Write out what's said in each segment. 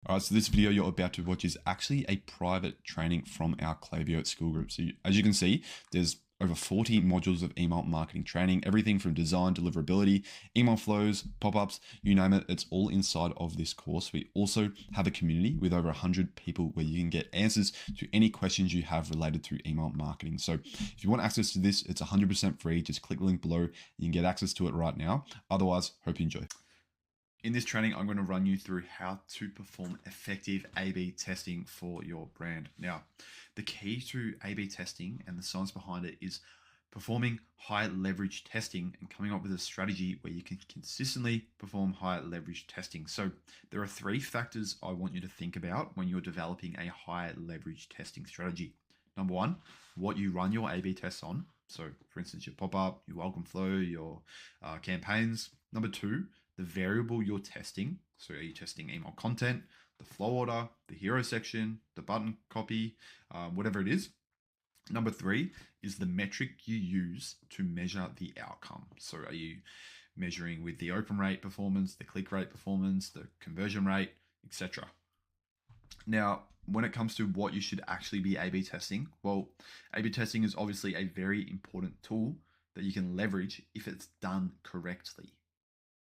All right, so this video you're about to watch is actually a private training from our Klaviyo School Group. So as you can see, there's over 40 modules of email marketing training, everything from design, deliverability, email flows, pop-ups, you name it, it's all inside of this course. We also have a community with over 100 people where you can get answers to any questions you have related to email marketing. So if you want access to this, it's 100% free. Just click the link below. You can get access to it right now. Otherwise, hope you enjoy. In this training, I'm going to run you through how to perform effective A/B testing for your brand. Now, the key to A/B testing and the science behind it is performing high leverage testing and coming up with a strategy where you can consistently perform high leverage testing. So there are 3 factors I want you to think about when you're developing a high leverage testing strategy. Number 1, what you run your A/B tests on. So for instance, your pop-up, your welcome flow, your campaigns. Number 2, the variable you're testing. So are you testing email content, the flow order, the hero section, the button copy, whatever it is. Number 3 is the metric you use to measure the outcome. So are you measuring with the open rate performance, the click rate performance, the conversion rate, etc. Now, when it comes to what you should actually be A/B testing, well, A/B testing is obviously a very important tool that you can leverage if it's done correctly.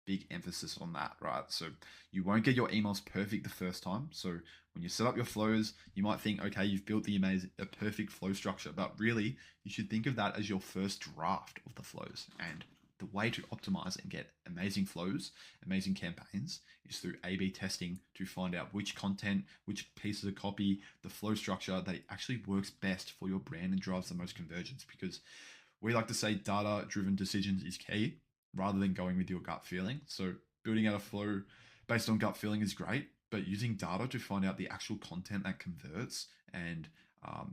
Big emphasis on that, right? So you won't get your emails perfect the first time. So when you set up your flows, you might think, okay, you've built a perfect flow structure, but really you should think of that as your first draft of the flows. And the way to optimize and get amazing flows, amazing campaigns is through A/B testing to find out which content, which pieces of copy, the flow structure that actually works best for your brand and drives the most conversions. Because we like to say data-driven decisions is key, rather than going with your gut feeling. So building out a flow based on gut feeling is great, but using data to find out the actual content that converts and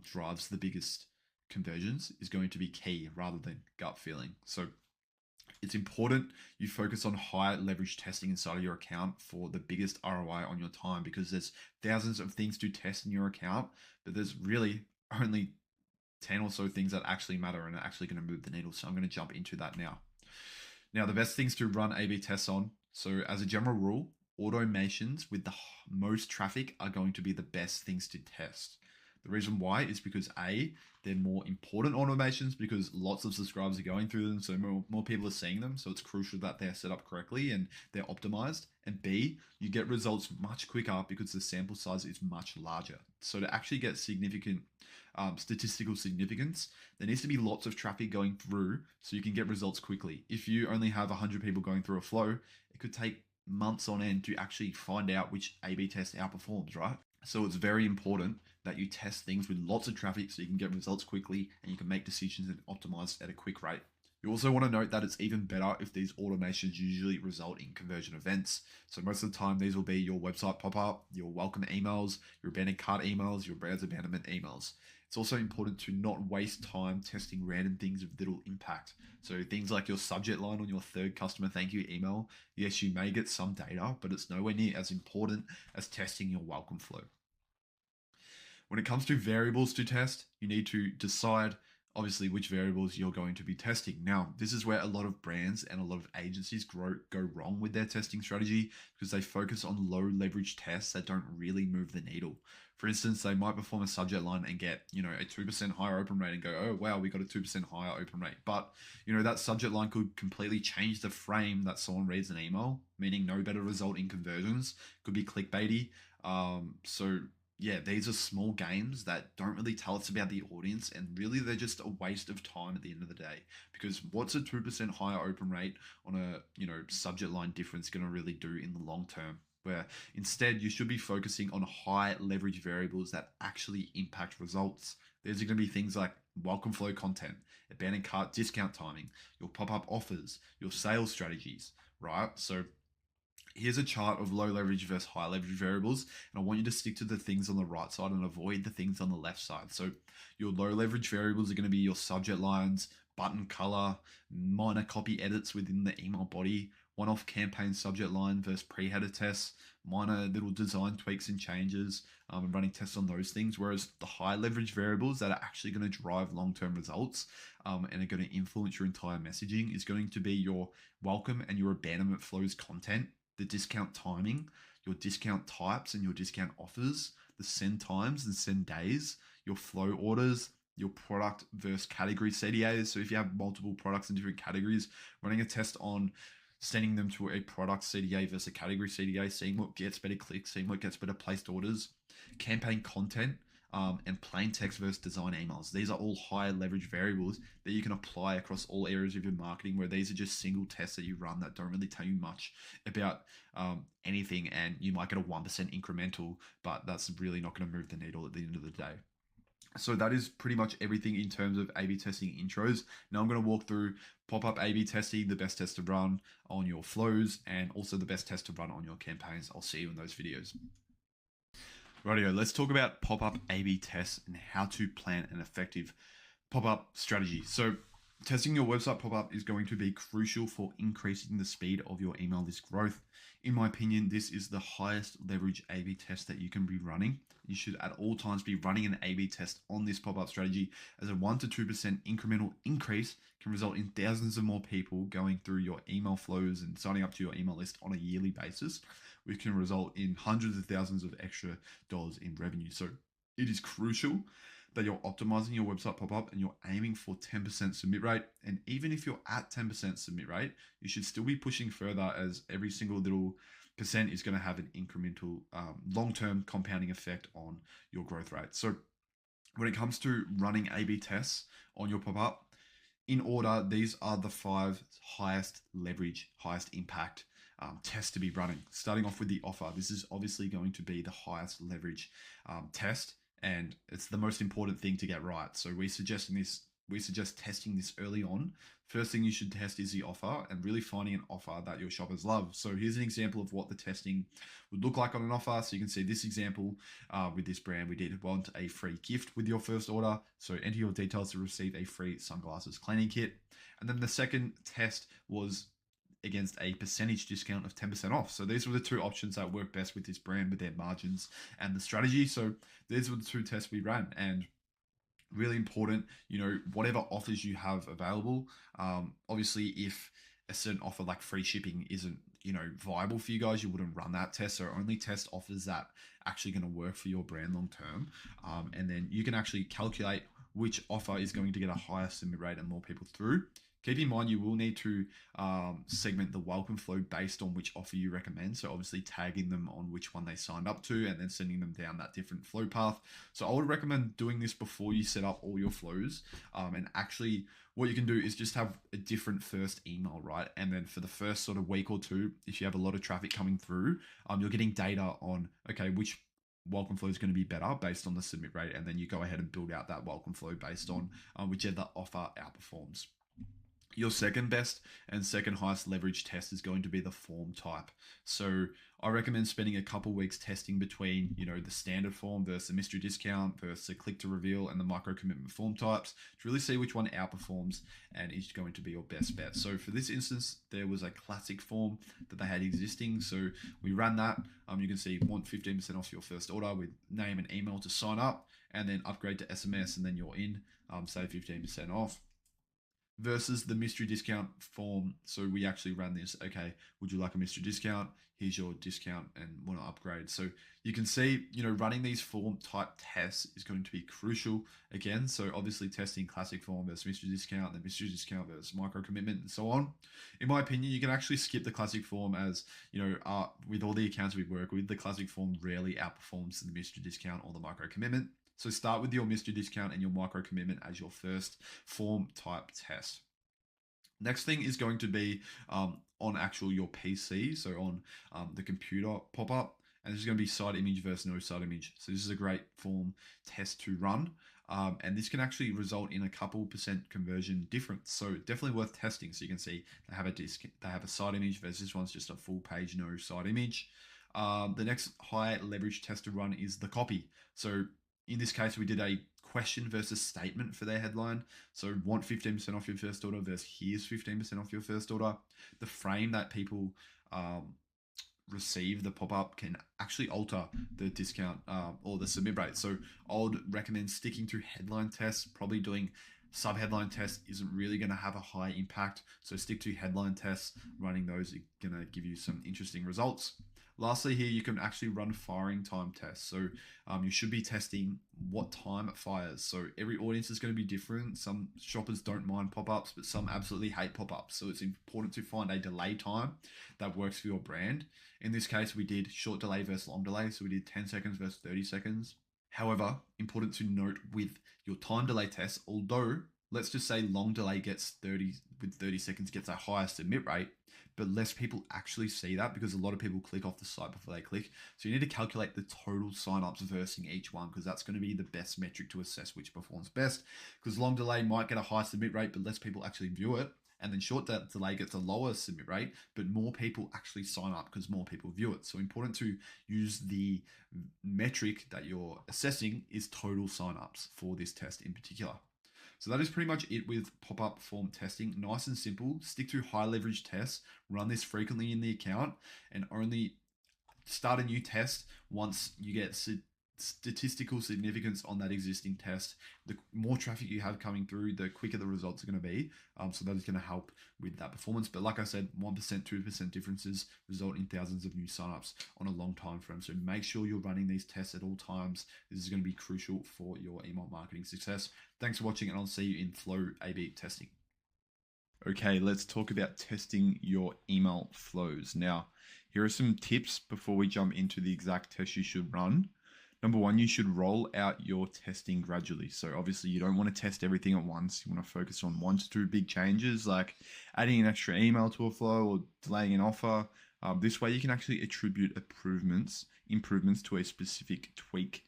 drives the biggest conversions is going to be key rather than gut feeling. So it's important you focus on high leverage testing inside of your account for the biggest ROI on your time, because there's thousands of things to test in your account, but there's really only 10 or so things that actually matter and are actually going to move the needle. So I'm going to jump into that now. Now, the best things to run A/B tests on. So as a general rule, automations with the most traffic are going to be the best things to test. The reason why is because A, they're more important automations because lots of subscribers are going through them. So more people are seeing them. So it's crucial that they're set up correctly and they're optimized. And B, you get results much quicker because the sample size is much larger. So to actually get significant statistical significance, there needs to be lots of traffic going through so you can get results quickly. If you only have 100 people going through a flow, it could take months on end to actually find out which A/B test outperforms, right? So it's very important that you test things with lots of traffic so you can get results quickly and you can make decisions and optimize at a quick rate. You also want to note that it's even better if these automations usually result in conversion events. So most of the time, these will be your website pop-up, your welcome emails, your abandoned cart emails, your browser abandonment emails. It's also important to not waste time testing random things with little impact. So things like your subject line on your third customer thank you email. Yes, you may get some data, but it's nowhere near as important as testing your welcome flow. When it comes to variables to test, you need to decide obviously which variables you're going to be testing. Now, this is where a lot of brands and a lot of agencies go wrong with their testing strategy because they focus on low leverage tests that don't really move the needle. For instance, they might perform a subject line and get, a 2% higher open rate and go, oh, wow, we got a 2% higher open rate. But, that subject line could completely change the frame that someone reads an email, meaning no better result in conversions, could be clickbaity. Yeah, these are small games that don't really tell us about the audience, and really they're just a waste of time at the end of the day. Because what's a 2% higher open rate on a subject line difference going to really do in the long term? Where instead you should be focusing on high leverage variables that actually impact results. These are going to be things like welcome flow content, abandoned cart discount timing, your pop-up offers, your sales strategies, right? So here's a chart of low leverage versus high leverage variables, and I want you to stick to the things on the right side and avoid the things on the left side. So your low leverage variables are going to be your subject lines, button color, minor copy edits within the email body, one-off campaign subject line versus pre-header tests, minor little design tweaks and changes, and running tests on those things. Whereas the high leverage variables that are actually going to drive long-term results and are going to influence your entire messaging is going to be your welcome and your abandonment flows content, the discount timing, your discount types and your discount offers, the send times and send days, your flow orders, your product versus category CDAs. So if you have multiple products in different categories, running a test on sending them to a product CDA versus a category CDA, seeing what gets better clicks, seeing what gets better placed orders, campaign content, and plain text versus design emails. These are all high leverage variables that you can apply across all areas of your marketing, where these are just single tests that you run that don't really tell you much about anything, and you might get a 1% incremental, but that's really not going to move the needle at the end of the day. So that is pretty much everything in terms of A/B testing intros. Now I'm going to walk through pop-up A/B testing, the best test to run on your flows, and also the best test to run on your campaigns. I'll see you in those videos. Rightio, let's talk about pop-up A/B tests and how to plan an effective pop-up strategy. So testing your website pop-up is going to be crucial for increasing the speed of your email list growth. In my opinion, this is the highest leverage A/B test that you can be running. You should at all times be running an A/B test on this pop-up strategy, as a 1 to 2% incremental increase can result in thousands of more people going through your email flows and signing up to your email list on a yearly basis, which can result in hundreds of thousands of extra dollars in revenue. So it is crucial that you're optimizing your website pop-up and you're aiming for 10% submit rate. And even if you're at 10% submit rate, you should still be pushing further, as every single little percent is going to have an incremental long-term compounding effect on your growth rate. So when it comes to running A/B tests on your pop-up, in order, these are the 5 highest leverage, highest impact tests to be running. Starting off with the offer. This is obviously going to be the highest leverage test, and it's the most important thing to get right. So we suggest testing this early on. First thing you should test is the offer, and really finding an offer that your shoppers love. So here's an example of what the testing would look like on an offer. So you can see this example with this brand. We did want a free gift with your first order. So enter your details to receive a free sunglasses cleaning kit. And then the second test was against a percentage discount of 10% off. So these were the 2 options that work best with this brand, with their margins and the strategy. So these were the 2 tests we ran, and really important, whatever offers you have available. Obviously, if a certain offer like free shipping isn't, viable for you guys, you wouldn't run that test. So only test offers that actually going to work for your brand long term. And then you can actually calculate which offer is going to get a higher submit rate and more people through. Keep in mind, you will need to segment the welcome flow based on which offer you recommend. So obviously tagging them on which one they signed up to, and then sending them down that different flow path. So I would recommend doing this before you set up all your flows. And actually what you can do is just have a different first email, right? And then for the first sort of week or 2, if you have a lot of traffic coming through, you're getting data on, okay, which welcome flow is going to be better based on the submit rate. And then you go ahead and build out that welcome flow based on whichever offer outperforms. Your second best and second highest leverage test is going to be the form type. So I recommend spending a couple weeks testing between, the standard form versus the mystery discount versus the click to reveal and the micro commitment form types to really see which one outperforms and is going to be your best bet. So for this instance, there was a classic form that they had existing. So we ran that. You can see want 15% off your first order with name and email to sign up, and then upgrade to SMS, and then you're in, save 15% off. Versus the mystery discount form. So we actually ran this. Okay, would you like a mystery discount? Here's your discount and want to upgrade. So you can see, running these form type tests is going to be crucial again. So obviously testing classic form versus mystery discount, the mystery discount versus micro commitment, and so on. In my opinion, you can actually skip the classic form, as with all the accounts we work with, the classic form rarely outperforms the mystery discount or the micro commitment. So start with your mystery discount and your micro commitment as your first form type test. Next thing is going to be on your PC, so on the computer pop-up, and this is going to be site image versus no site image. So this is a great form test to run, and this can actually result in a couple % conversion difference. So definitely worth testing. So you can see they have a site image versus this one's just a full page no site image. The next high leverage test to run is the copy. So in this case, we did a question versus statement for their headline. So want 15% off your first order versus here's 15% off your first order. The frame that people receive the pop-up can actually alter the discount or the submit rate. So I would recommend sticking to headline tests. Probably doing sub-headline tests isn't really going to have a high impact. So stick to headline tests. Running those is going to give you some interesting results. Lastly, here you can actually run firing time tests. So you should be testing what time it fires. So every audience is going to be different. Some shoppers don't mind pop-ups, but some absolutely hate pop-ups. So it's important to find a delay time that works for your brand. In this case, we did short delay versus long delay. So we did 10 seconds versus 30 seconds. However, important to note with your time delay tests, although let's just say long delay gets 30 seconds gets a higher submit rate, but less people actually see that because a lot of people click off the site before they click. So you need to calculate the total signups versus each one, because that's going to be the best metric to assess which performs best. Because long delay might get a high submit rate, but less people actually view it. And then short delay gets a lower submit rate, but more people actually sign up because more people view it. So important to use the metric that you're assessing is total signups for this test in particular. So that is pretty much it with pop-up form testing. Nice and simple. Stick to high leverage tests. Run this frequently in the account and only start a new test once you get statistical significance on that existing test. The more traffic you have coming through, the quicker the results are going to be. So that is going to help with that performance. But like I said, 1%, 2% differences result in thousands of new signups on a long time frame. So make sure you're running these tests at all times. This is going to be crucial for your email marketing success. Thanks for watching, and I'll see you in Flow A/B testing. Okay, let's talk about testing your email flows. Now, here are some tips before we jump into the exact test you should run. Number one, you should roll out your testing gradually. So obviously you don't want to test everything at once. You want to focus on 1 to 2 big changes, like adding an extra email to a flow or delaying an offer. This way you can actually attribute improvements to a specific tweak,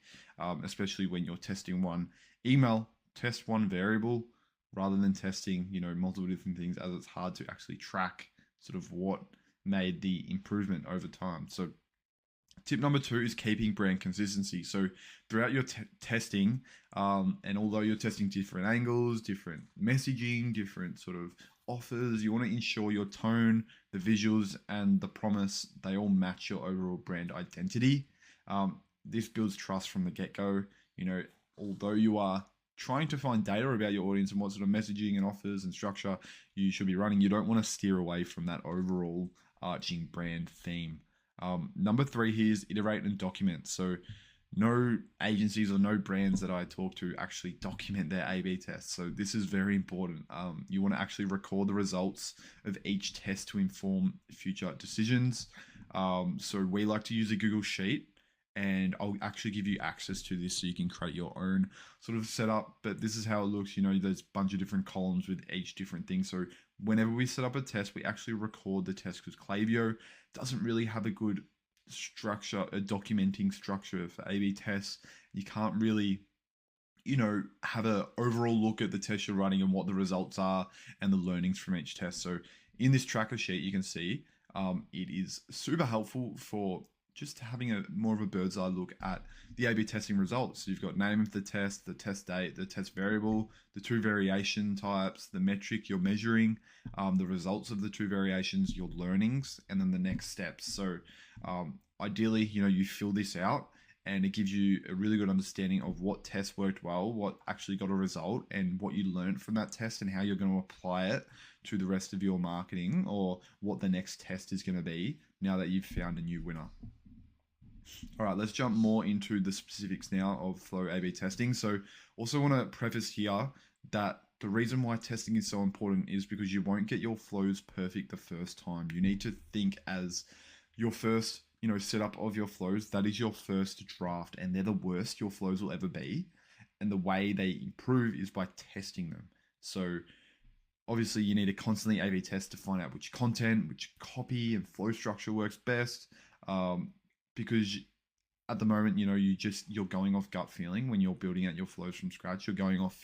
especially when you're testing one email. Test one variable rather than testing, multiple different things, as it's hard to actually track sort of what made the improvement over time. So tip number 2 is keeping brand consistency. So throughout your testing, and although you're testing different angles, different messaging, different sort of offers, you want to ensure your tone, the visuals, and the promise, they all match your overall brand identity. This builds trust from the get-go. Although you are trying to find data about your audience and what sort of messaging and offers and structure you should be running, you don't want to steer away from that overall arching brand theme. Number 3 here is iterate and document. So no agencies or no brands that I talk to actually document their A/B tests. So this is very important. You want to actually record the results of each test to inform future decisions. So we like to use a Google Sheet, and I'll actually give you access to this so you can create your own sort of setup. But this is how it looks. There's a bunch of different columns with each different thing. So whenever we set up a test, we actually record the test, because Klaviyo doesn't really have a good structure, a documenting structure for A/B tests. You can't really, have an overall look at the test you're running and what the results are and the learnings from each test. So in this tracker sheet, you can see it is super helpful for just having a more of a bird's eye look at the A/B testing results. So you've got name of the test date, the test variable, the 2 variation types, the metric you're measuring, the results of the 2 variations, your learnings, and then the next steps. So ideally, you fill this out, and it gives you a really good understanding of what test worked well, what actually got a result, and what you learned from that test, and how you're going to apply it to the rest of your marketing, or what the next test is going to be now that you've found a new winner. All right, let's jump more into the specifics now of Flow A/B testing. So also want to preface here that the reason why testing is so important is because you won't get your flows perfect the first time. You need to think as your first, setup of your flows. That is your first draft, and they're the worst your flows will ever be. And the way they improve is by testing them. So obviously you need to constantly A/B test to find out which content, which copy and flow structure works best. Because at the moment, you're going off gut feeling when you're building out your flows from scratch. You're going off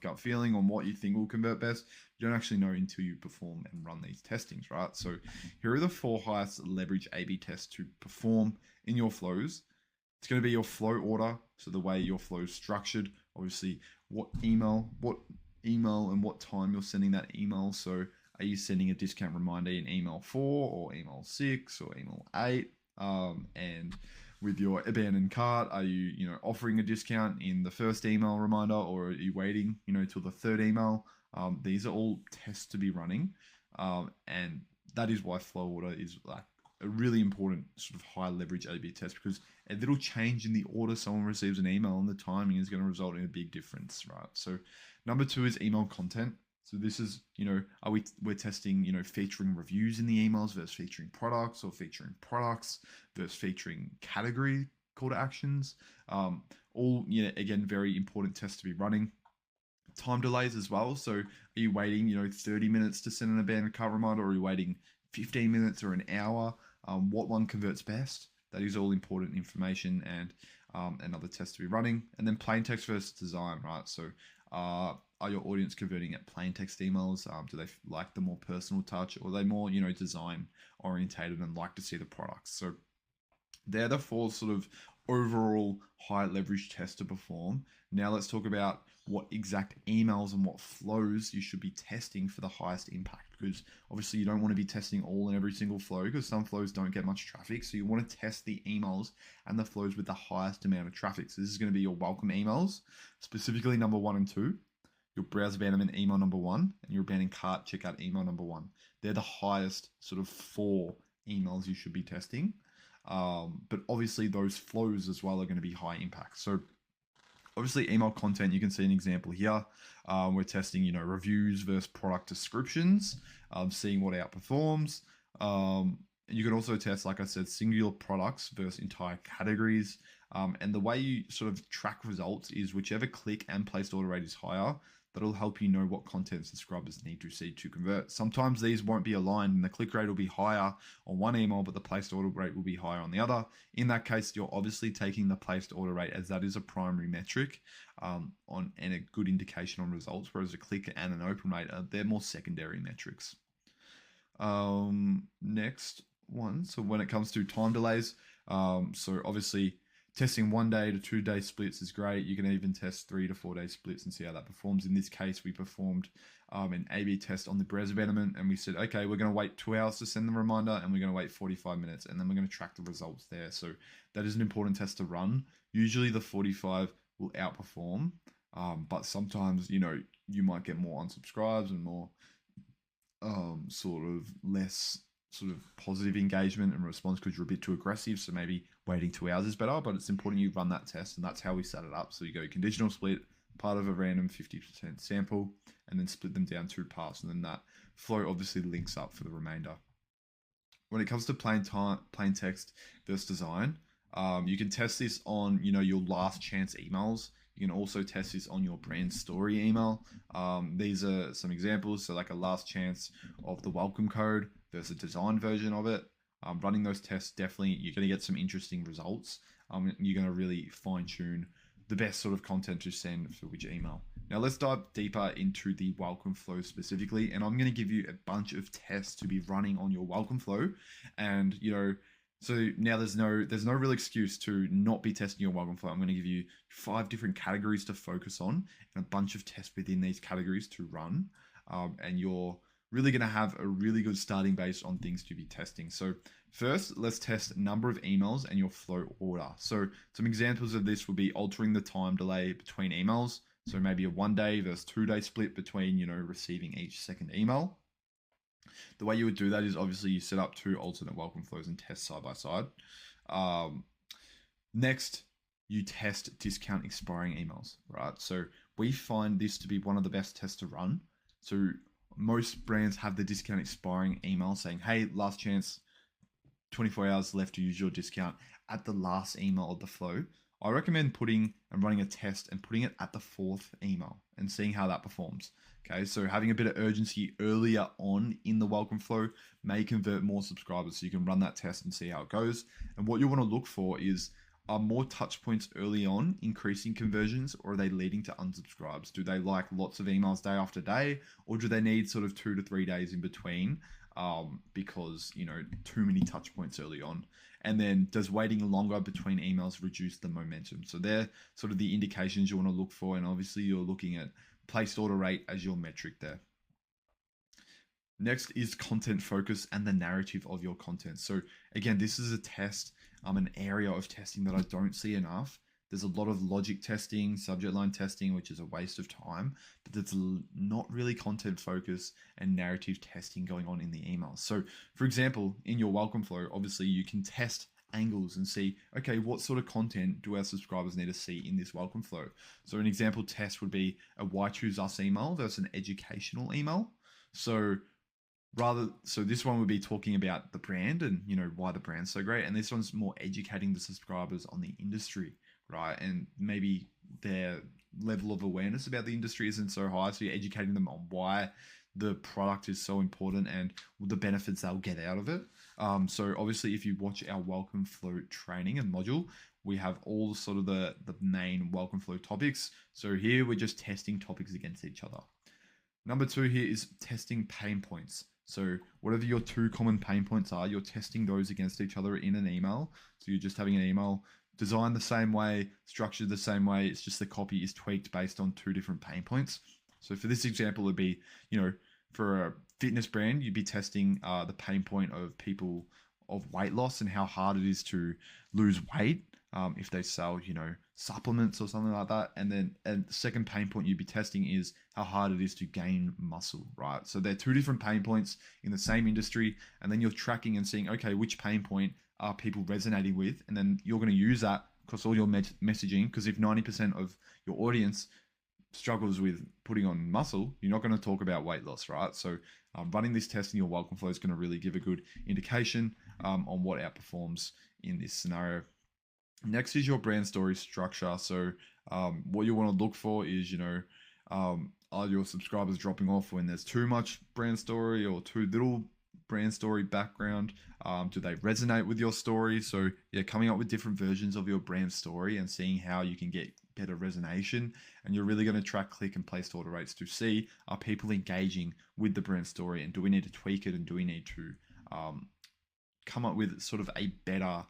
gut feeling on what you think will convert best. You don't actually know until you perform and run these testings, right? So here are the 4 highest leverage A/B tests to perform in your flows. It's going to be your flow order. So the way your flow is structured, obviously what email and what time you're sending that email. So are you sending a discount reminder in email 4 or email 6 or email 8? And with your abandoned cart, are you offering a discount in the first email reminder, or are you waiting till the 3rd email? These are all tests to be running, and that is why flow order is like a really important sort of high leverage A/B test, because a little change in the order someone receives an email and the timing is going to result in a big difference, right? So number 2 is email content. So this is, we're testing, featuring reviews in the emails versus featuring products, or featuring products versus featuring category call to actions. All, again, very important tests to be running. Time delays as well. So are you waiting, 30 minutes to send an abandoned cart reminder, or are you waiting 15 minutes or an hour? What one converts best? That is all important information, and another test to be running. And then plain text versus design, right? So are your audience converting at plain text emails? Do they like the more personal touch, or are they more, design orientated and like to see the products? So they're the 4 sort of overall high leverage tests to perform. Now let's talk about what exact emails and what flows you should be testing for the highest impact, because obviously you don't want to be testing all and every single flow, because some flows don't get much traffic. So you want to test the emails and the flows with the highest amount of traffic. So this is going to be your welcome emails, specifically number 1 and 2, your browse abandonment email number 1, and your abandoned cart checkout email number 1. They're the highest sort of 4 emails you should be testing. But obviously those flows as well are going to be high impact. So obviously email content, you can see an example here. We're testing, reviews versus product descriptions, seeing what outperforms. You can also test, like I said, singular products versus entire categories. And the way you sort of track results is whichever click and placed order rate is higher, that'll help you know what content subscribers need to see to convert. Sometimes these won't be aligned, and the click rate will be higher on one email, but the placed order rate will be higher on the other. In that case, you're obviously taking the placed order rate, as that is a primary metric and a good indication on results, whereas a click and an open rate, they're more secondary metrics. Next one. So when it comes to time delays, so obviously testing 1 day to 2 day splits is great. You can even test 3 to 4 day splits and see how that performs. In this case, we performed an A/B test on the browse abandonment, and we said, okay, we're going to wait 2 hours to send the reminder, and we're going to wait 45 minutes, and then we're going to track the results there. So that is an important test to run. Usually the 45 will outperform, but sometimes, you might get more unsubscribes and more sort of less sort of positive engagement and response because you're a bit too aggressive. So maybe waiting 2 hours is better, but it's important you run that test, and that's how we set it up. So you go conditional split, part of a random 50% sample, and then split them down 2 parts, and then that flow obviously links up for the remainder. When it comes to plain text versus design, you can test this on, your last chance emails. You can also test this on your brand story email. These are some examples. So like a last chance of the welcome code versus a design version of it. Running those tests, definitely you're going to get some interesting results. You're going to really fine tune the best sort of content to send for which email. Now let's dive deeper into the welcome flow specifically, and I'm going to give you a bunch of tests to be running on your welcome flow. And so now there's no real excuse to not be testing your welcome flow. I'm going to give you 5 different categories to focus on and a bunch of tests within these categories to run. And you're really going to have a really good starting base on things to be testing. So first, let's test number of emails and your flow order. So some examples of this would be altering the time delay between emails. So maybe a 1 day versus 2 day split between, receiving each second email. The way you would do that is obviously you set up 2 alternate welcome flows and test side by side. Next, you test discount expiring emails, right? So we find this to be one of the best tests to run. So most brands have the discount expiring email saying, hey, last chance, 24 hours left to use your discount at the last email of the flow. I recommend putting and running a test and putting it at the 4th email and seeing how that performs. Okay, so having a bit of urgency earlier on in the welcome flow may convert more subscribers. So you can run that test and see how it goes. And what you want to look for is, are more touch points early on increasing conversions, or are they leading to unsubscribes? Do they like lots of emails day after day, or do they need sort of 2 to 3 days in between because, too many touch points early on? And then does waiting longer between emails reduce the momentum? So they're sort of the indications you want to look for. And obviously you're looking at placed order rate as your metric there. Next is content focus and the narrative of your content. So again, this is a test, an area of testing that I don't see enough. There's a lot of logic testing, subject line testing, which is a waste of time, but there's not really content focus and narrative testing going on in the emails. So for example, in your welcome flow, obviously you can test angles and see, okay, what sort of content do our subscribers need to see in this welcome flow? So an example test would be a why choose us email versus an educational email. So this one would be talking about the brand and why the brand's so great, and this one's more educating the subscribers on the industry, right? And maybe their level of awareness about the industry isn't so high, so you're educating them on why the product is so important and the benefits they'll get out of it. So obviously, if you watch our welcome flow training and module, we have all sort of the main welcome flow topics. So here we're just testing topics against each other. Number 2 here is testing pain points. So whatever your 2 common pain points are, you're testing those against each other in an email. So you're just having an email designed the same way, structured the same way. It's just the copy is tweaked based on 2 different pain points. So for this example, it'd be, for a fitness brand, you'd be testing the pain point of people of weight loss and how hard it is to lose weight if they sell, supplements or something like that. And then the second pain point you'd be testing is how hard it is to gain muscle, right? So they're 2 different pain points in the same industry. And then you're tracking and seeing, okay, which pain point are people resonating with? And then you're going to use that across all your messaging, because if 90% of your audience struggles with putting on muscle, you're not going to talk about weight loss, right? So running this test in your welcome flow is going to really give a good indication on what outperforms in this scenario. Next is your brand story structure. So what you want to look for is, are your subscribers dropping off when there's too much brand story or too little brand story background? Do they resonate with your story? So yeah, coming up with different versions of your brand story and seeing how you can get better resonation. And you're really going to track click and placed order rates to see, are people engaging with the brand story, and do we need to tweak it, and do we need to come up with sort of a better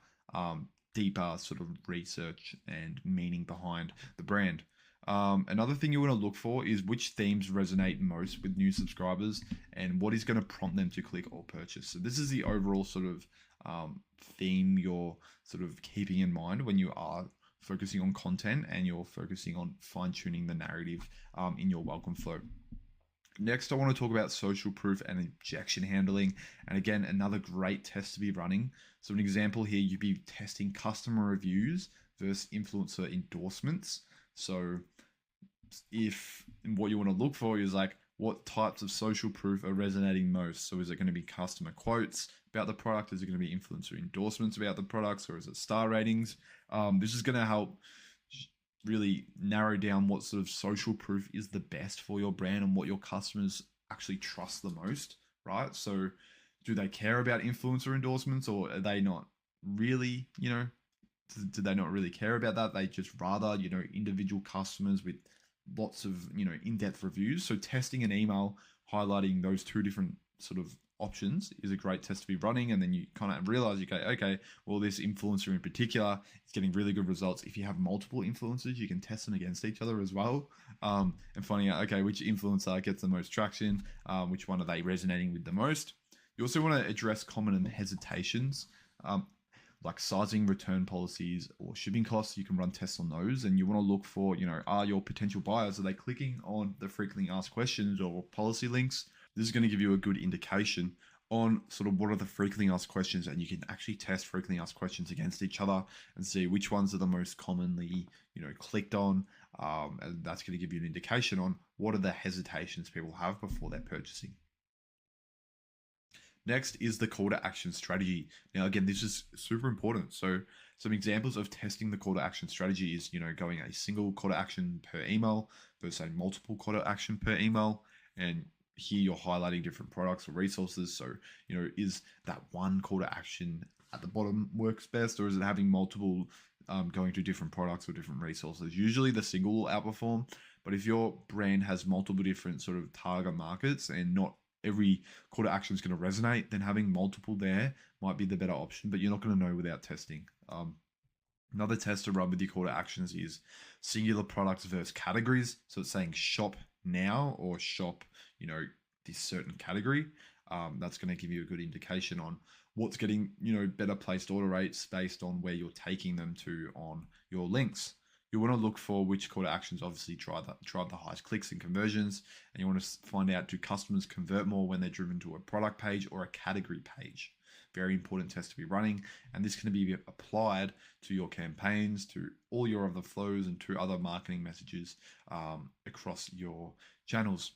deeper sort of research and meaning behind the brand. Another thing you want to look for is which themes resonate most with new subscribers and what is going to prompt them to click or purchase. So this is the overall sort of theme you're sort of keeping in mind when you are focusing on content and you're focusing on fine-tuning the narrative in your welcome flow. Next, I want to talk about social proof and objection handling. And again, another great test to be running. So an example here, you'd be testing customer reviews versus influencer endorsements. So what you want to look for is like, what types of social proof are resonating most? So is it going to be customer quotes about the product? Is it going to be influencer endorsements about the products? Or is it star ratings? This is going to help really narrow down what sort of social proof is the best for your brand and what your customers actually trust the most, right? So do they care about influencer endorsements, or are they not really, do they not really care about that? They just rather, individual customers with lots of, in-depth reviews. So testing an email highlighting those 2 different sort of options is a great test to be running. And then you kind of realize, okay, well, this influencer in particular is getting really good results. If you have multiple influencers, you can test them against each other as well, and finding out, okay, which influencer gets the most traction, which one are they resonating with the most. You also want to address common hesitations, like sizing, return policies, or shipping costs. You can run tests on those, and you want to look for, are your potential buyers, are they clicking on the frequently asked questions or policy links? This is going to give you a good indication on sort of what are the frequently asked questions, and you can actually test frequently asked questions against each other and see which ones are the most commonly, clicked on. And that's going to give you an indication on what are the hesitations people have before they're purchasing. Next is the call to action strategy. Now, again, this is super important. So some examples of testing the call to action strategy is, going a single call to action per email versus a multiple call to action per email. And here you're highlighting different products or resources. So, is that one call to action at the bottom works best, or is it having multiple going to different products or different resources? Usually the single will outperform, but if your brand has multiple different sort of target markets and not every call to action is going to resonate, then having multiple there might be the better option, but you're not going to know without testing. Another test to run with your call to actions is singular products versus categories. So it's saying shop now or shop, this certain category. That's going to give you a good indication on what's getting, better placed order rates based on where you're taking them to on your links. You want to look for which call to actions obviously drive the highest clicks and conversions, and you want to find out, do customers convert more when they're driven to a product page or a category page. Very important test to be running, and this can be applied to your campaigns, to all your other flows, and to other marketing messages across your channels.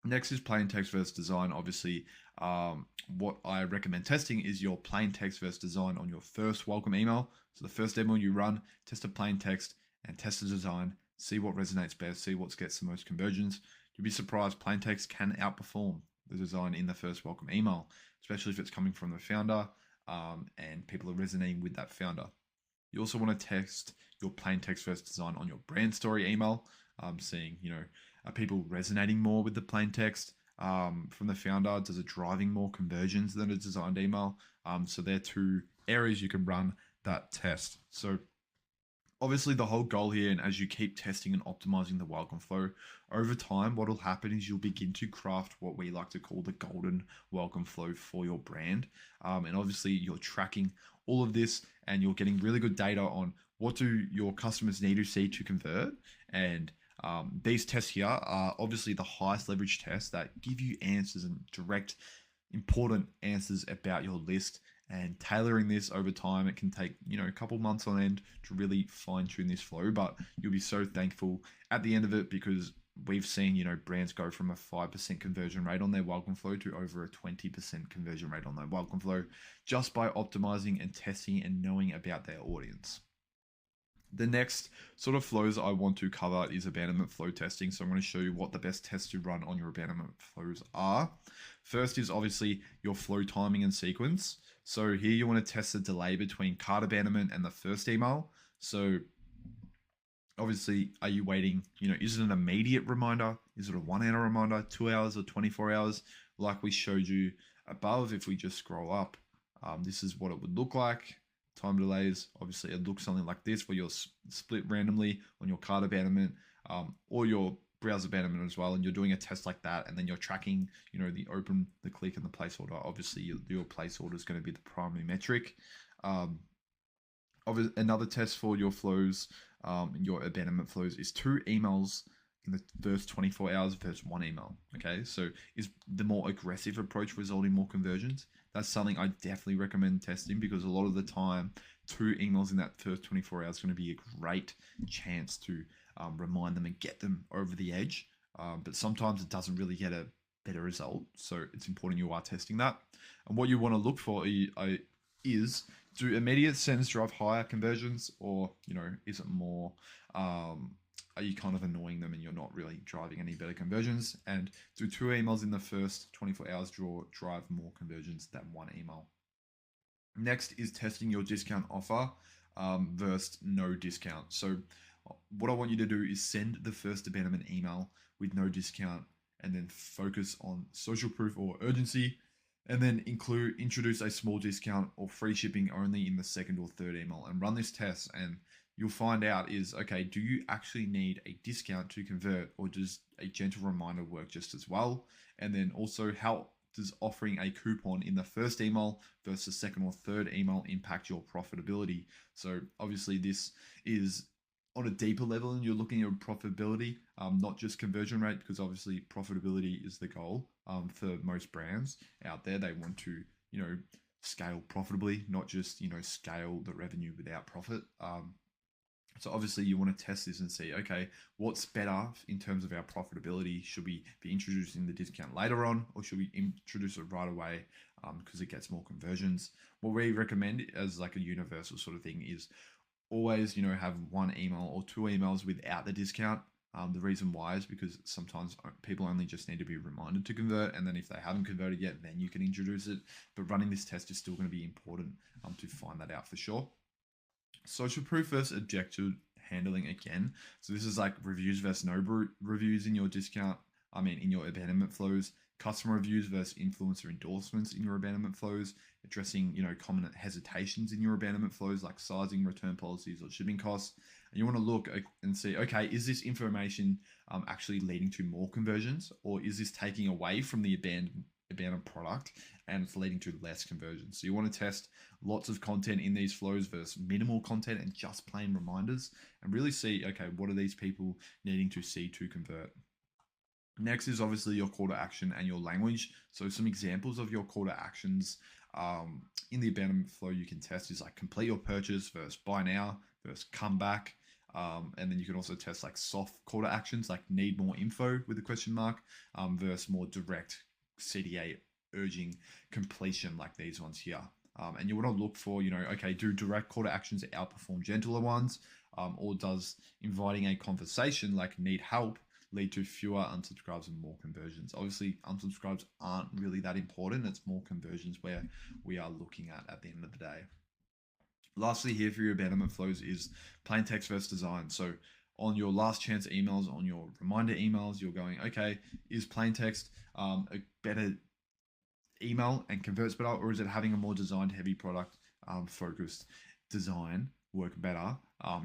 Next is plain text versus design. Obviously, what I recommend testing is your plain text versus design on your first welcome email. So the first email you run, test a plain text and test the design, see what resonates best, see what gets the most conversions. You'll be surprised, plain text can outperform the design in the first welcome email, especially if it's coming from the founder and people are resonating with that founder. You also want to test your plain text versus design on your brand story email, seeing, are people resonating more with the plain text from the founder? Does it driving more conversions than a designed email? So they're two areas you can run that test. So obviously the whole goal here, and as you keep testing and optimizing the welcome flow over time, what will happen is you'll begin to craft what we like to call the golden welcome flow for your brand. And obviously you're tracking all of this and you're getting really good data on what do your customers need to see to convert. And these tests here are obviously the highest leverage tests that give you answers and direct important answers about your list. And tailoring this over time, it can take, a couple months on end to really fine tune this flow, but you'll be so thankful at the end of it, because we've seen, brands go from a 5% conversion rate on their welcome flow to over a 20% conversion rate on their welcome flow, just by optimizing and testing and knowing about their audience. The next sort of flows I want to cover is abandonment flow testing. So I'm going to show you what the best tests to run on your abandonment flows are. First is obviously your flow timing and sequence. So here you want to test the delay between cart abandonment and the first email. So obviously, are you waiting, is it an immediate reminder? Is it a 1 hour reminder, 2 hours or 24 hours? Like we showed you above, if we just scroll up, this is what it would look like. Time delays, obviously it looks something like this, where you're split randomly on your cart abandonment or your browser abandonment as well, and you're doing a test like that, and then you're tracking, the open, the click, and the placeholder. Obviously your placeholder is going to be the primary metric. Another test for your flows, your abandonment flows, is 2 emails in the first 24 hours versus 1 email. Okay, so is the more aggressive approach resulting more conversions? That's something I definitely recommend testing, because a lot of the time 2 emails in that first 24 hours is going to be a great chance to remind them and get them over the edge. But sometimes it doesn't really get a better result. So it's important you are testing that. And what you want to look for is, do immediate sends drive higher conversions, or, is it more, are you kind of annoying them and you're not really driving any better conversions? And do 2 emails in the first 24 hours drive more conversions than 1 email? Next is testing your discount offer versus no discount. So what I want you to do is send the first abandonment email with no discount, and then focus on social proof or urgency, and then introduce a small discount or free shipping only in the second or third email, and run this test. And you'll find out is, okay, do you actually need a discount to convert, or does a gentle reminder work just as well? And then also, how does offering a coupon in the first email versus the second or third email impact your profitability? So obviously this is on a deeper level, and you're looking at profitability, not just conversion rate, because obviously profitability is the goal for most brands out there. They want to, scale profitably, not just, scale the revenue without profit. So obviously you want to test this and see, okay, what's better in terms of our profitability? Should we be introducing the discount later on, or should we introduce it right away because it gets more conversions? What we recommend as like a universal sort of thing is always, have 1 email or 2 emails without the discount. The reason why is because sometimes people only just need to be reminded to convert, and then if they haven't converted yet, then you can introduce it. But running this test is still going to be important to find that out for sure. Social proof versus objective handling again. So this is like reviews versus no reviews in your in your abandonment flows. Customer reviews versus influencer endorsements in your abandonment flows. Addressing, common hesitations in your abandonment flows, like sizing, return policies, or shipping costs. And you want to look and see, okay, is this information actually leading to more conversions, or is this taking away from the abandoned product and it's leading to less conversion. So you want to test lots of content in these flows versus minimal content and just plain reminders and really see, okay, what are these people needing to see to convert? Next is obviously your call to action and your language. So some examples of your call to actions in the abandonment flow you can test is like complete your purchase versus buy now versus come back. And then you can also test like soft call to actions like need more info with a question mark versus more direct CTA urging completion like these ones here. And you want to look for, okay, do direct call to actions outperform gentler ones? Or does inviting a conversation like need help lead to fewer unsubscribes and more conversions? Obviously, unsubscribes aren't really that important. It's more conversions where we are looking at the end of the day. Lastly, here for your abandonment flows is plain text versus design. So on your last chance emails, on your reminder emails, you're going, okay, is plain text a better email and converts better, or is it having a more designed heavy product focused design work better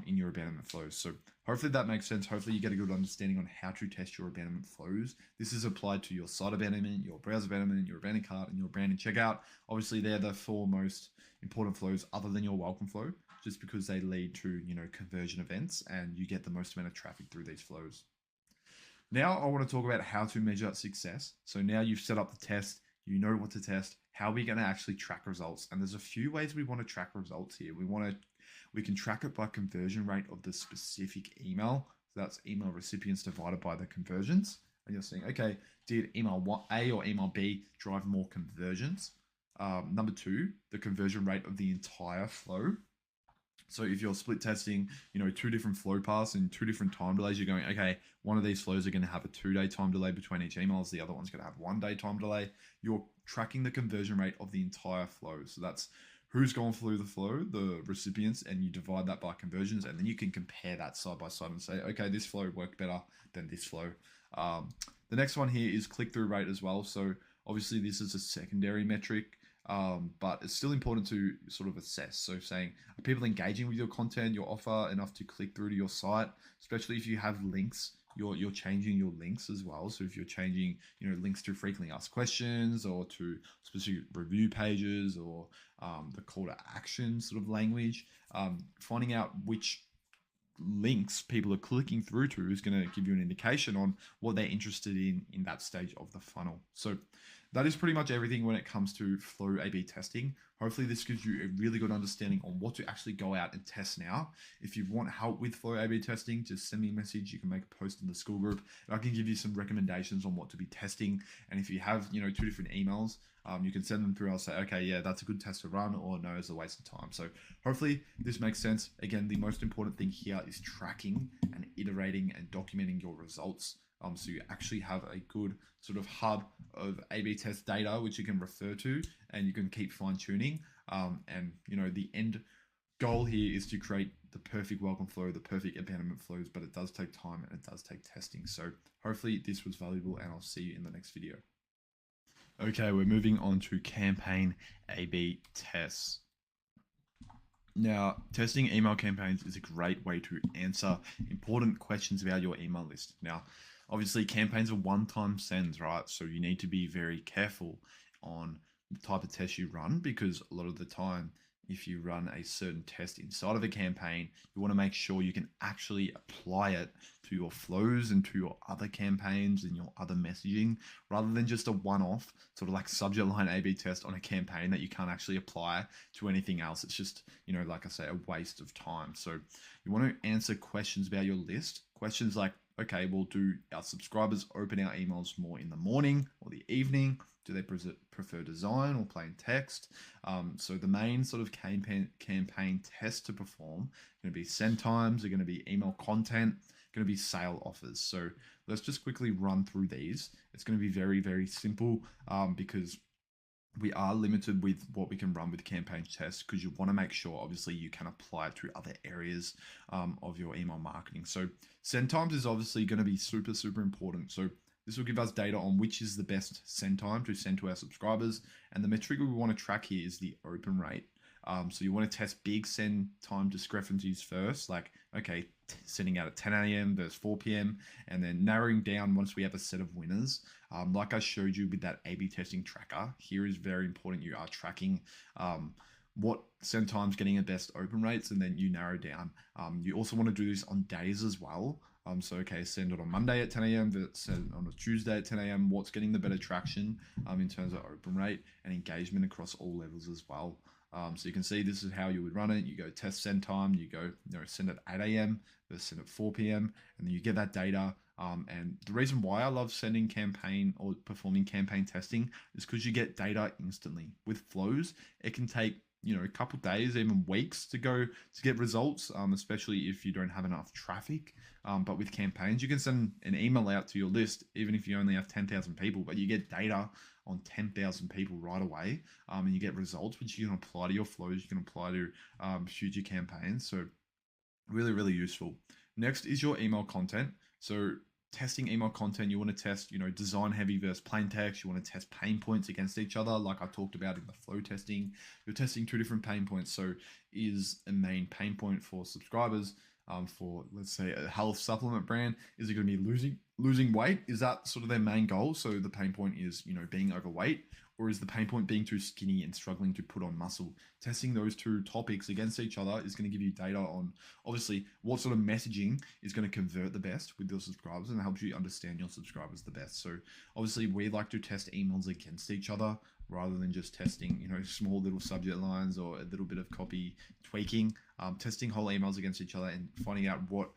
in your abandonment flows? So hopefully that makes sense. Hopefully you get a good understanding on how to test your abandonment flows. This is applied to your site abandonment, your browser abandonment, your abandoned cart, and your branded checkout. Obviously they're the 4 most important flows other than your welcome flow, just because they lead to conversion events and you get the most amount of traffic through these flows. Now I want to talk about how to measure success. So now you've set up the test, you know what to test, how are we going to actually track results? And there's a few ways we want to track results here. We can track it by conversion rate of the specific email. So that's email recipients divided by the conversions. And you're saying, okay, did email A or email B drive more conversions? Number 2, the conversion rate of the entire flow. So if you're split testing, 2 different flow paths and 2 different time delays, you're going, okay, one of these flows are going to have a 2-day time delay between each emails. The other one's going to have 1-day time delay. You're tracking the conversion rate of the entire flow. So that's who's gone through the flow, the recipients, and you divide that by conversions. And then you can compare that side by side and say, okay, this flow worked better than this flow. The next one here is click-through rate as well. So obviously this is a secondary metric. But it's still important to sort of assess. So saying, are people engaging with your content, your offer enough to click through to your site, especially if you have links, you're changing your links as well. So if you're changing, links to frequently asked questions or to specific review pages or the call to action sort of language, finding out which links people are clicking through to is going to give you an indication on what they're interested in that stage of the funnel. So that is pretty much everything when it comes to flow A/B testing. Hopefully this gives you a really good understanding on what to actually go out and test now. If you want help with flow A/B testing, just send me a message. You can make a post in the school group and I can give you some recommendations on what to be testing. And if you have, 2 different emails, you can send them through. I'll say, okay, yeah, that's a good test to run, or no, it's a waste of time. So hopefully this makes sense. Again, the most important thing here is tracking and iterating and documenting your results. So you actually have a good sort of hub of A/B test data, which you can refer to and you can keep fine tuning. And the end goal here is to create the perfect welcome flow, the perfect abandonment flows, but it does take time and it does take testing. So hopefully this was valuable and I'll see you in the next video. Okay, we're moving on to campaign A/B tests. Now, testing email campaigns is a great way to answer important questions about your email list. Now, obviously campaigns are one-time sends, right? So you need to be very careful on the type of test you run, because a lot of the time, if you run a certain test inside of a campaign, you want to make sure you can actually apply it to your flows and to your other campaigns and your other messaging, rather than just a one-off sort of like subject line A/B test on a campaign that you can't actually apply to anything else. It's just, like I say, a waste of time. So you want to answer questions about your list. Questions like, okay, well, do our subscribers open our emails more in the morning or the evening? Do they prefer design or plain text? So the main sort of campaign test to perform are going to be send times, are going to be email content, going to be sale offers. So let's just quickly run through these. It's going to be very, very simple because we are limited with what we can run with campaign tests, because you want to make sure, obviously, you can apply it to other areas of your email marketing. So send times is obviously going to be super, super important. So this will give us data on which is the best send time to send to our subscribers. And the metric we want to track here is the open rate. So you want to test big send time discrepancies first, like, okay, sending out at 10 a.m. versus 4 p.m. and then narrowing down once we have a set of winners. Like I showed you with that A/B testing tracker, here is very important. You are tracking what send times getting the best open rates, and then you narrow down. You also want to do this on days as well. So okay, send it on Monday at 10 a.m. Send it on a Tuesday at 10 a.m. What's getting the better traction in terms of open rate and engagement across all levels as well. So you can see this is how you would run it. You go test send time, you go send at 8 a.m. versus send at 4 p.m. and then you get that data. And the reason why I love sending campaign or performing campaign testing is because you get data instantly. With flows, it can take a couple days, even weeks to get results, especially if you don't have enough traffic. But with campaigns, you can send an email out to your list, even if you only have 10,000 people, but you get data on 10,000 people right away, and you get results which you can apply to your flows, you can apply to future campaigns. So really, really useful. Next is your email content. So testing email content, you want to test, design heavy versus plain text. You want to test pain points against each other, like I talked about in the flow testing. You're testing two different pain points. So is a main pain point for subscribers for, let's say, a health supplement brand, is it going to be losing weight? Is that sort of their main goal? So the pain point is, being overweight, or is the pain point being too skinny and struggling to put on muscle? Testing those two topics against each other is going to give you data on, obviously, what sort of messaging is going to convert the best with your subscribers and helps you understand your subscribers the best. So obviously, we like to test emails against each other rather than just testing, small little subject lines or a little bit of copy tweaking. Testing whole emails against each other and finding out what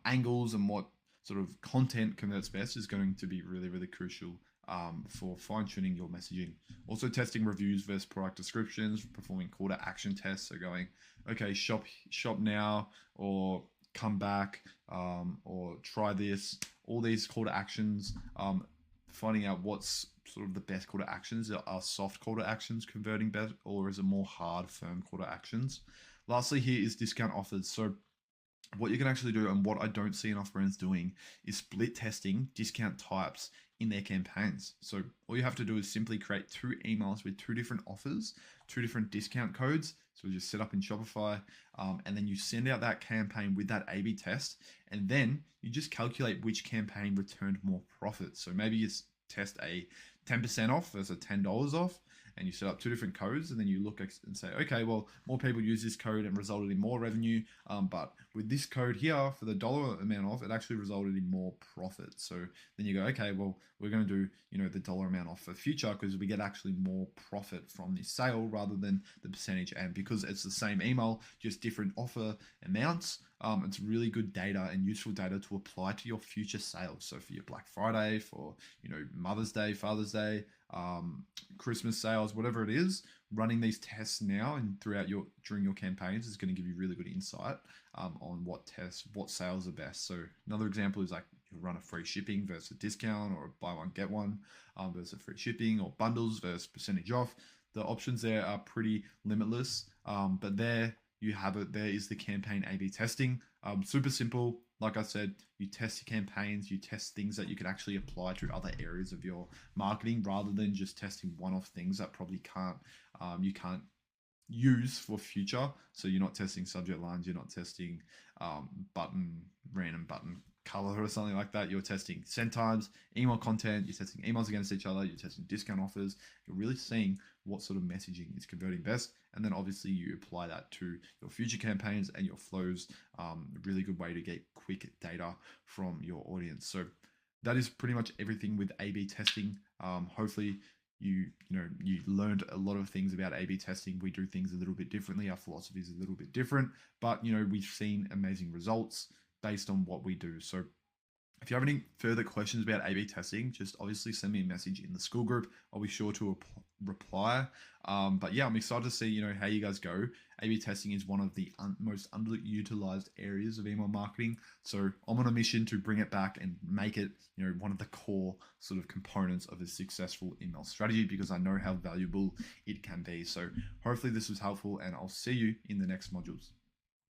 angles and what sort of content converts best is going to be really, really crucial for fine-tuning your messaging. Also testing reviews versus product descriptions, performing call to action tests. So going, okay, shop now, or come back, or try this, all these call to actions, finding out what's sort of the best call to actions. Are soft call to actions converting better, or is it more hard, firm call to actions? Lastly, here is discount offers. So what you can actually do, and what I don't see enough brands doing, is split testing discount types in their campaigns. So all you have to do is simply create 2 emails with 2 different offers, 2 different discount codes. So just set up in Shopify, and then you send out that campaign with that A/B test, and then you just calculate which campaign returned more profit. So maybe you test a 10% off versus a $10 off, and you set up 2 different codes, and then you look and say, okay, well, more people use this code and resulted in more revenue, but with this code here for the dollar amount off, it actually resulted in more profit. So then you go, okay, well, we're going to do the dollar amount off for future, because we get actually more profit from this sale rather than the percentage. And because it's the same email, just different offer amounts, it's really good data and useful data to apply to your future sales. So for your Black Friday, for Mother's Day, Father's Day, Christmas sales, whatever it is, running these tests now and during your campaigns is going to give you really good insight on what sales are best. So another example is like you run a free shipping versus a discount, or a buy one get one versus free shipping, or bundles versus percentage off. The options there are pretty limitless, but there you have it. There is the campaign A/B testing. Super simple. Like I said, you test your campaigns, you test things that you can actually apply to other areas of your marketing, rather than just testing one-off things that probably you can't use for future. So you're not testing subject lines, you're not testing random button color or something like that. You're testing send times, email content, you're testing emails against each other, you're testing discount offers. You're really seeing what sort of messaging is converting best, and then obviously you apply that to your future campaigns and your flows. A really good way to get quick data from your audience. So that is pretty much everything with A/B testing. Hopefully you learned a lot of things about A/B testing. We do things a little bit differently. Our philosophy is a little bit different, but we've seen amazing results based on what we do. So if you have any further questions about A/B testing, just obviously send me a message in the school group. I'll be sure to reply. But yeah, I'm excited to see how you guys go. A/B testing is one of the most underutilized areas of email marketing. So I'm on a mission to bring it back and make it one of the core sort of components of a successful email strategy, because I know how valuable it can be. So hopefully this was helpful, and I'll see you in the next modules.